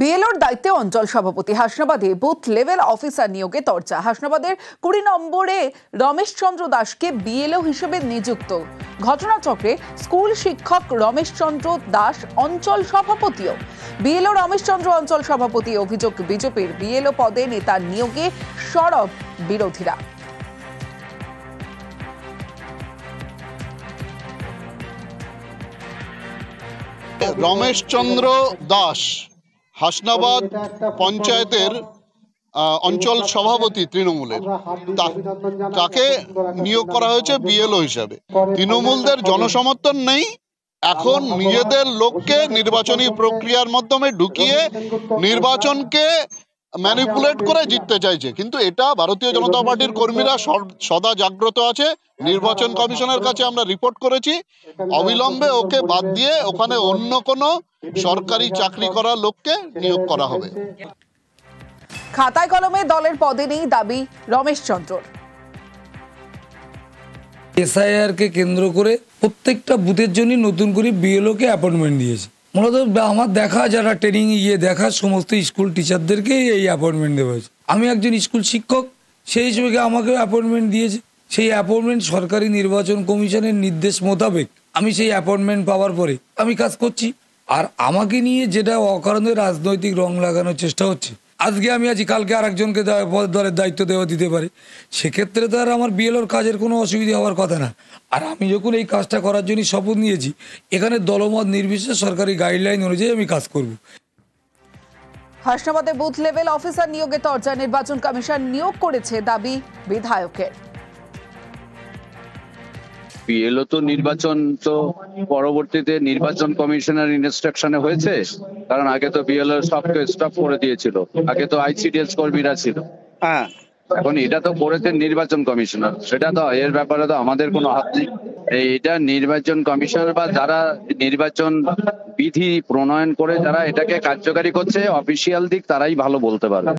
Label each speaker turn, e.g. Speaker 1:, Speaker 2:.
Speaker 1: বিএলওর দায়িত্বে অঞ্চল সভাপতি। হাসনাবাদে বুথ লেভেল অফিসার নিয়োগে চর্চা। হাসনাবাদের 20 নম্বরে রমেশ চন্দ্র দাসকে বিএলও হিসেবে নিযুক্ত। ঘটনাচক্রে স্কুল শিক্ষক রমেশ চন্দ্র দাস অঞ্চল সভাপতিও। বিএলও রমেশ চন্দ্র অঞ্চল সভাপতি। অভিযোগ, বিজেপির বিএলও পদে নেতার নিয়োগে সরব বিরোধীরা।
Speaker 2: রমেশ চন্দ্র দাস হাসনাবাদ পঞ্চায়েতের অঞ্চল সভাপতি তৃণমূলের, তাকে নিয়োগ করা হয়েছে বিএলও হিসাবে। তৃণমূলদের জনসমর্থন নেই, এখন নিজেদের লোককে নির্বাচনী প্রক্রিয়ার মাধ্যমে ঢুকিয়ে নির্বাচনকে ম্যানিপুলেট করে জিততে চাইছে। কিন্তু এটা ভারতীয় জনতা পার্টির কর্মীরা সদা জাগ্রত আছে। নির্বাচন কমিশনের কাছে আমরা রিপোর্ট করেছি, অবিলম্বে ওকে বাদ দিয়ে ওখানে অন্য কোনো সরকারি চাকরি করা লোককে নিয়োগ করা হবে।
Speaker 1: খাতায় কলমে দলের পদে নেই দাবি রমেশ চন্দ্র।
Speaker 3: এসআইআর কে কেন্দ্র করে প্রত্যেকটা বুথের জন্য নতুন করে বিএলও কে অ্যাপয়েন্টমেন্ট দিয়েছে। মূলত আমার দেখা যারা ট্রেনিং দেখা সমস্ত স্কুল টিচারদেরকে এই অ্যাপয়েন্টমেন্ট দেওয়া হয়েছে। আমি একজন স্কুল শিক্ষক, সেই হিসেবে আমাকে অ্যাপয়েন্টমেন্ট দিয়েছে। সেই অ্যাপয়েন্টমেন্ট সরকারি নির্বাচন কমিশনের নির্দেশ মোতাবেক আমি সেই অ্যাপয়েন্টমেন্ট পাওয়ার পরে আমি কাজ করছি। আর আমাকে নিয়ে যেটা অকারণে রাজনৈতিক রং লাগানোর চেষ্টা হচ্ছে, আজকে আমি আছি, কালকে আর একজনকে দলের দায়িত্ব দেওয়া দিতে পারে, সেক্ষেত্রে তো আর আমার বিএলওর কাজের কোনো অসুবিধা হওয়ার কথা না। আর আমি যখন এই কাজটা করার জন্য শপথ নিয়েছি, এখানে দলমত নির্বিশেষে সরকারি গাইডলাইন অনুযায়ী আমি কাজ করব।
Speaker 1: হাসনাবাদে বুথ লেভেল অফিসার নিয়োগে চর্চা। নির্বাচন কমিশন নিয়োগ করেছে দাবি বিধায়কের।
Speaker 4: বিএলও তো নির্বাচন তো পরবর্তীতে নির্বাচন কমিশনের ইনস্ট্রাকশনে হয়েছে, কারণ আগে তো বিএলও সবকে স্টপ করে দিয়েছিল, আগে তো আইসিডিএস কর্মীরা ছিল। হ্যাঁ, এখন এটা তো করেছেন নির্বাচন কমিশনার, সেটা তো এর ব্যাপারে তো আমাদের কোনো হাত নেই। এটা নির্বাচন কমিশনার বা যারা নির্বাচন বিধি প্রণয়ন করে যারা এটাকে কার্যকারী করছে, অফিসিয়াল দিক তারাই ভালো বলতে পারবে।